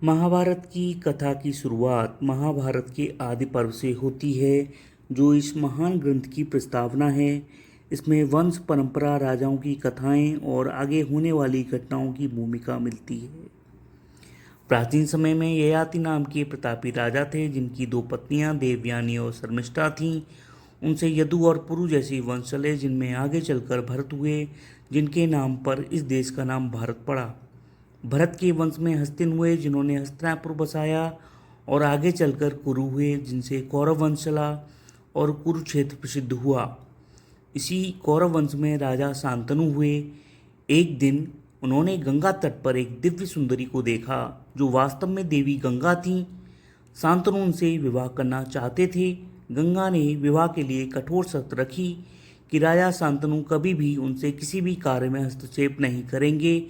महाभारत की कथा की शुरुआत महाभारत के आदि पर्व से होती है, जो इस महान ग्रंथ की प्रस्तावना है। इसमें वंश परंपरा, राजाओं की कथाएं और आगे होने वाली घटनाओं की भूमिका मिलती है। प्राचीन समय में ययाति नाम के प्रतापी राजा थे, जिनकी दो पत्नियां देवयानी और शर्मिष्ठा थीं। उनसे यदु और पुरु जैसे वंश चले, जिनमें आगे चलकर भरत हुए, जिनके नाम पर इस देश का नाम भारत पड़ा। भरत के वंश में हस्तिन हुए, जिन्होंने हस्तिनापुर बसाया, और आगे चलकर कुरु हुए, जिनसे कौरव वंश चला और कुरुक्षेत्र प्रसिद्ध हुआ। इसी कौरव वंश में राजा शांतनु हुए। एक दिन उन्होंने गंगा तट पर एक दिव्य सुंदरी को देखा, जो वास्तव में देवी गंगा थीं। शांतनु उनसे विवाह करना चाहते थे। गंगा ने विवाह के लिए कठोर शर्त रखी कि राजा शांतनु कभी भी उनसे किसी भी कार्य में हस्तक्षेप नहीं करेंगे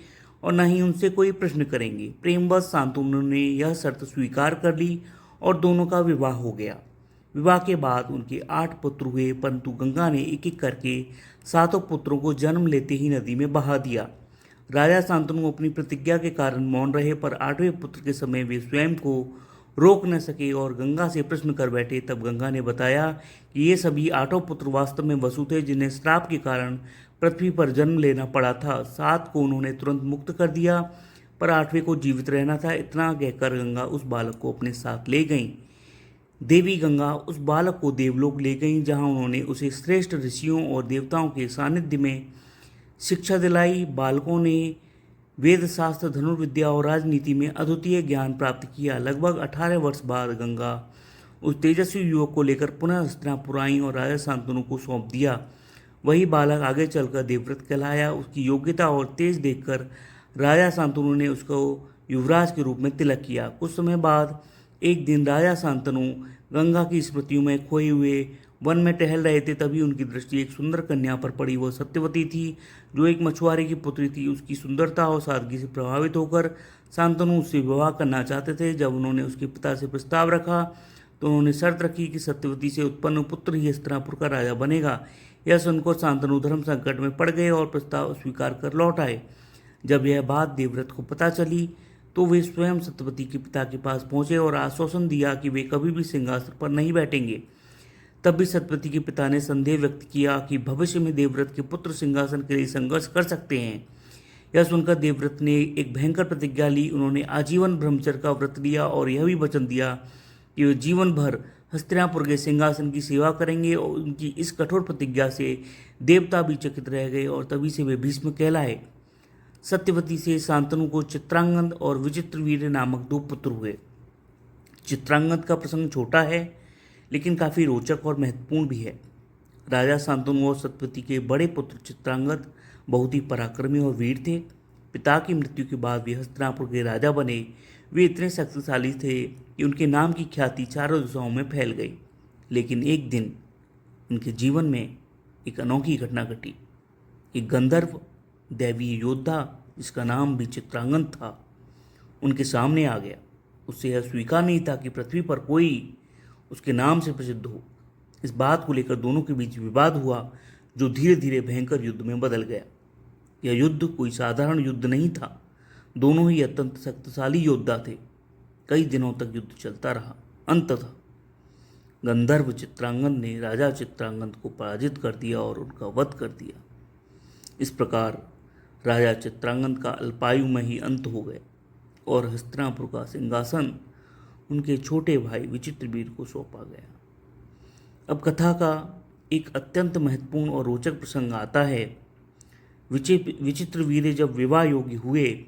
और न ही उनसे कोई प्रश्न करेंगे। प्रेमवश शांतनु ने यह शर्त स्वीकार कर ली और दोनों का विवाह हो गया। विवाह के बाद उनके 8 पुत्र हुए, परंतु गंगा ने एक एक करके 7 पुत्रों को जन्म लेते ही नदी में बहा दिया। राजा शांतनु अपनी प्रतिज्ञा के कारण मौन रहे, पर 8वें पुत्र के समय वे स्वयं को रोक न सके और गंगा से प्रश्न कर बैठे। तब गंगा ने बताया कि ये सभी 8 पुत्र वास्तव में वसु थे, जिन्हें श्राप के कारण पृथ्वी पर जन्म लेना पड़ा था। 7 को उन्होंने तुरंत मुक्त कर दिया, पर 8वें को जीवित रहना था। इतना कहकर गंगा उस बालक को अपने साथ ले गईं। देवी गंगा उस बालक को देवलोक ले गईं, जहां उन्होंने उसे श्रेष्ठ ऋषियों और देवताओं के सानिध्य में शिक्षा दिलाई। बालकों ने वेद शास्त्र, धनुर्विद्या और राजनीति में अद्वितीय ज्ञान प्राप्त किया। लगभग 18 वर्ष बाद गंगा उस तेजस्वी युवक को लेकर पुनः हस्तिनापुर आईं और राजा शांतनु को सौंप दिया। वही बालक आगे चलकर देवव्रत कहलाया। उसकी योग्यता और तेज देखकर राजा शांतनु ने उसको युवराज के रूप में तिलक किया। कुछ समय बाद एक दिन राजा शांतनु गंगा की स्मृतियों में खोए हुए वन में टहल रहे थे। तभी उनकी दृष्टि एक सुंदर कन्या पर पड़ी। वह सत्यवती थी, जो एक मछुआरे की पुत्री थी। उसकी सुंदरता और सादगी से प्रभावित होकर शांतनु उससे विवाह करना चाहते थे। जब उन्होंने उसके पिता से प्रस्ताव रखा, तो उन्होंने शर्त रखी कि सत्यवती से उत्पन्न पुत्र ही हस्तिनापुर का राजा बनेगा। यह सुनकर शांतनु धर्म संकट में पड़ गए और प्रस्ताव स्वीकार कर लौट आए। जब यह बात देवव्रत को पता चली, तो वे स्वयं सत्यवती के पिता के पास पहुंचे और आश्वासन दिया कि वे कभी भी सिंहासन पर नहीं बैठेंगे। तब भी सत्यवती के पिता ने संदेह व्यक्त किया कि भविष्य में देवव्रत के पुत्र सिंहासन के लिए संघर्ष कर सकते हैं। यह सुनकर देवव्रत ने एक भयंकर प्रतिज्ञा ली। उन्होंने आजीवन ब्रह्मचर्य का व्रत लिया और यह भी वचन दिया कि वे जीवन भर हस्तिनापुर के सिंहासन की सेवा करेंगे। और उनकी इस कठोर प्रतिज्ञा से देवता भी चकित रह गए और तभी से वे भीष्म कहलाए। सत्यवती से शांतनु को चित्रांगद और विचित्रवीर्य नामक 2 पुत्र हुए। चित्रांगद का प्रसंग छोटा है, लेकिन काफ़ी रोचक और महत्वपूर्ण भी है। राजा शांतनु और सत्यवती के बड़े पुत्र चित्रांगद बहुत ही पराक्रमी और वीर थे। पिता की मृत्यु के बाद वे हस्तिनापुर के राजा बने। वे इतने शक्तिशाली थे कि उनके नाम की ख्याति चारों दिशाओं में फैल गई। लेकिन एक दिन उनके जीवन में एक अनोखी घटना घटी। एक गंधर्व दैवीय योद्धा, जिसका नाम भी चित्रांगद था, उनके सामने आ गया। उससे यह स्वीकार नहीं था कि पृथ्वी पर कोई उसके नाम से प्रसिद्ध हो। इस बात को लेकर दोनों के बीच विवाद हुआ, जो धीरे धीरे भयंकर युद्ध में बदल गया। यह युद्ध कोई साधारण युद्ध नहीं था। दोनों ही अत्यंत शक्तिशाली योद्धा थे। कई दिनों तक युद्ध चलता रहा। अंततः गंधर्व चित्रांगद ने राजा चित्रांगद को पराजित कर दिया और उनका वध कर दिया। इस प्रकार राजा चित्रांगद का अल्पायु में ही अंत हो गया और हस्तिनापुर का सिंहासन उनके छोटे भाई विचित्रवीर को सौंपा गया। अब कथा का एक अत्यंत महत्वपूर्ण और रोचक प्रसंग आता है। विचित्रवीर्य जब विवाह योग्य हुए,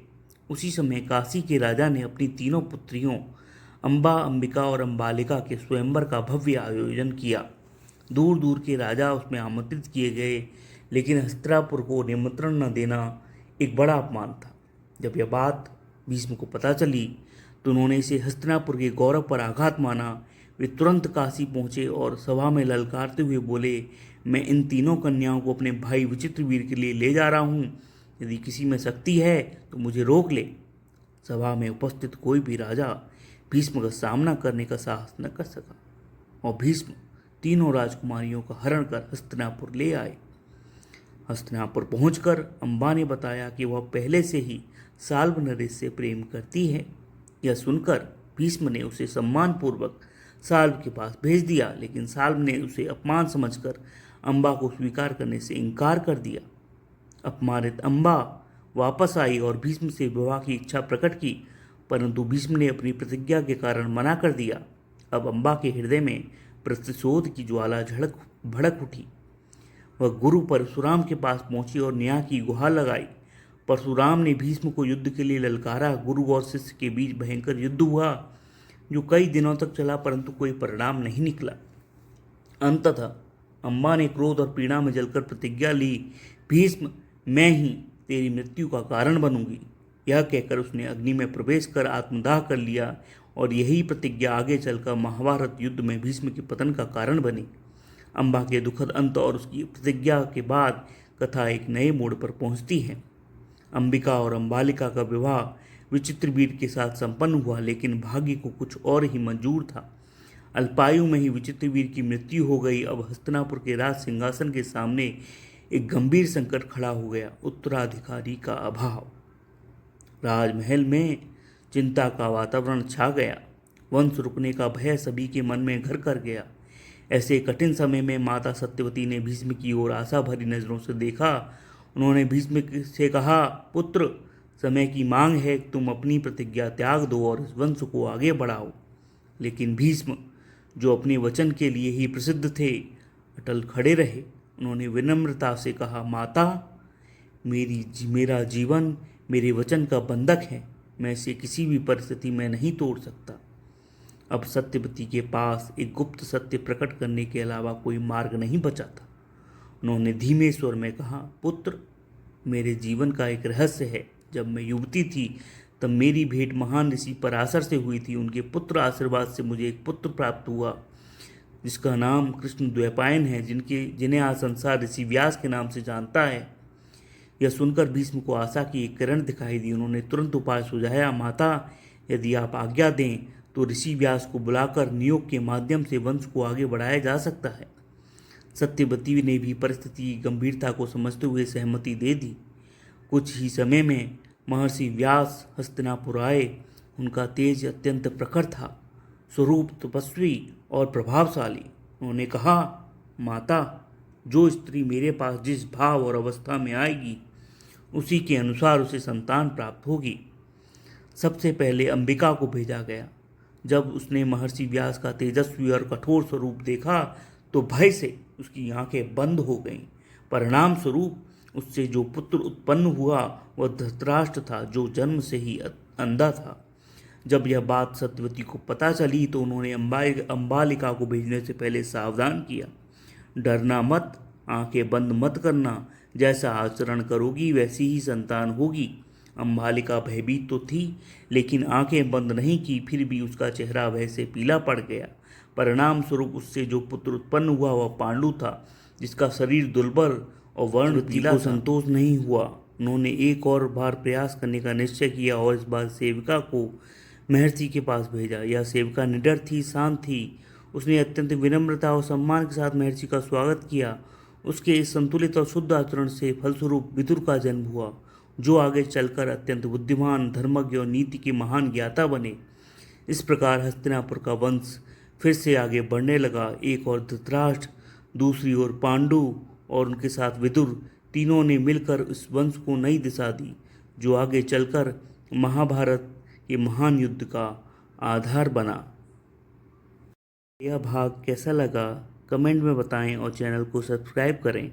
उसी समय काशी के राजा ने अपनी तीनों पुत्रियों अंबा, अंबिका और अंबालिका के स्वयंवर का भव्य आयोजन किया। दूर दूर के राजा उसमें आमंत्रित किए गए, लेकिन हस्तिनापुर को निमंत्रण न देना एक बड़ा अपमान था। जब यह बात भीष्म को पता चली, तो उन्होंने इसे हस्तिनापुर के गौरव पर आघात माना। वे तुरंत काशी पहुंचे और सभा में ललकारते हुए बोले, मैं इन तीनों कन्याओं को अपने भाई विचित्रवीर के लिए ले जा रहा हूँ। यदि किसी में शक्ति है तो मुझे रोक ले। सभा में उपस्थित कोई भी राजा भीष्म का सामना करने का साहस न कर सका और भीष्म तीनों राजकुमारियों का हरण कर हस्तिनापुर ले आए। हस्तिनापुर पहुंचकर अंबा ने बताया कि वह पहले से ही साल्व नरेश से प्रेम करती है। यह सुनकर भीष्म ने उसे सम्मानपूर्वक साल्व के पास भेज दिया, लेकिन साल्व ने उसे अपमान समझकर अम्बा को स्वीकार करने से इनकार कर दिया। अपमानित अम्बा वापस आई और भीष्म से विवाह की इच्छा प्रकट की, परंतु भीष्म ने अपनी प्रतिज्ञा के कारण मना कर दिया। अब अम्बा के हृदय में प्रतिशोध की ज्वाला भड़क उठी। वह गुरु परशुराम के पास पहुंची और न्याय की गुहार लगाई। परशुराम ने भीष्म को युद्ध के लिए ललकारा। गुरु और शिष्य के बीच भयंकर युद्ध हुआ, जो कई दिनों तक चला, परंतु कोई परिणाम नहीं निकला। अंततः अम्बा ने क्रोध और पीड़ा में जलकर प्रतिज्ञा ली, भीष्म, मैं ही तेरी मृत्यु का कारण बनूंगी। यह कहकर उसने अग्नि में प्रवेश कर आत्मदाह कर लिया और यही प्रतिज्ञा आगे चलकर महाभारत युद्ध में भीष्म के पतन का कारण बनी। अम्बा के दुखद अंत और उसकी प्रतिज्ञा के बाद कथा एक नए मोड़ पर पहुंचती है। अंबिका और अंबालिका का विवाह विचित्रवीर के साथ संपन्न हुआ, लेकिन भाग्य को कुछ और ही मंजूर था। अल्पायु में ही विचित्रवीर की मृत्यु हो गई। अब हस्तिनापुर के राज सिंहासन के सामने एक गंभीर संकट खड़ा हो गया, उत्तराधिकारी का अभाव। राजमहल में चिंता का वातावरण छा गया। वंश रुकने का भय सभी के मन में घर कर गया। ऐसे कठिन समय में माता सत्यवती ने भीष्म की ओर आशा भरी नजरों से देखा। उन्होंने भीष्म से कहा, पुत्र, समय की मांग है, तुम अपनी प्रतिज्ञा त्याग दो और इस वंश को आगे बढ़ाओ। लेकिन भीष्म, जो अपने वचन के लिए ही प्रसिद्ध थे, अटल खड़े रहे। उन्होंने विनम्रता से कहा, माता, मेरा जीवन मेरे वचन का बंधक है, मैं इसे किसी भी परिस्थिति में नहीं तोड़ सकता। अब सत्यवती के पास एक गुप्त सत्य प्रकट करने के अलावा कोई मार्ग नहीं बचा था। उन्होंने धीमे स्वर में कहा, पुत्र, मेरे जीवन का एक रहस्य है। जब मैं युवती थी तब मेरी भेंट महान ऋषि पराशर से हुई थी। उनके पुत्र आशीर्वाद से मुझे एक पुत्र प्राप्त हुआ जिसका नाम कृष्ण द्वैपायन है, जिन्हें आज संसार ऋषि व्यास के नाम से जानता है। यह सुनकर भीष्म को आशा की एक किरण दिखाई दी। उन्होंने तुरंत उपाय सुझाया, माता, यदि आप आज्ञा दें तो ऋषि व्यास को बुलाकर नियोग के माध्यम से वंश को आगे बढ़ाया जा सकता है। सत्यवती ने भी परिस्थिति की गंभीरता को समझते हुए सहमति दे दी। कुछ ही समय में महर्षि व्यास हस्तिनापुर आए। उनका तेज अत्यंत प्रखर था, स्वरूप तपस्वी और प्रभावशाली। उन्होंने कहा, माता, जो स्त्री मेरे पास जिस भाव और अवस्था में आएगी, उसी के अनुसार उसे संतान प्राप्त होगी। सबसे पहले अंबिका को भेजा गया। जब उसने महर्षि व्यास का तेजस्वी और कठोर स्वरूप देखा तो भय से उसकी आंखें बंद हो गईं। परिणाम स्वरूप उससे जो पुत्र उत्पन्न हुआ वह धृतराष्ट्र था, जो जन्म से ही अंधा था। जब यह बात सत्यवती को पता चली तो उन्होंने अंबालिका को भेजने से पहले सावधान किया, डरना मत, आंखें बंद मत करना, जैसा आचरण करोगी वैसी ही संतान होगी। अंबालिका भयभीत तो थी, लेकिन आंखें बंद नहीं की, फिर भी उसका चेहरा वैसे पीला पड़ गया। परिणाम स्वरूप उससे जो पुत्र उत्पन्न हुआ वह पांडु था, जिसका शरीर दुर्बल और वर्ण को संतोष नहीं हुआ। उन्होंने एक और बार प्रयास करने का निश्चय किया और इस बार सेविका को महर्षि के पास भेजा। यह सेविका निडर थी, शांत थी। उसने अत्यंत विनम्रता और सम्मान के साथ महर्षि का स्वागत किया। उसके इस संतुलित और शुद्ध आचरण से फलस्वरूप विदुर का जन्म हुआ, जो आगे चलकर अत्यंत बुद्धिमान, धर्मज्ञ और नीति के महान ज्ञाता बने। इस प्रकार हस्तिनापुर का वंश फिर से आगे बढ़ने लगा। एक और धृतराष्ट्र, दूसरी ओर पांडु और उनके साथ विदुर, तीनों ने मिलकर इस वंश को नई दिशा दी, जो आगे चलकर महाभारत के महान युद्ध का आधार बना। यह भाग कैसा लगा कमेंट में बताएं और चैनल को सब्सक्राइब करें।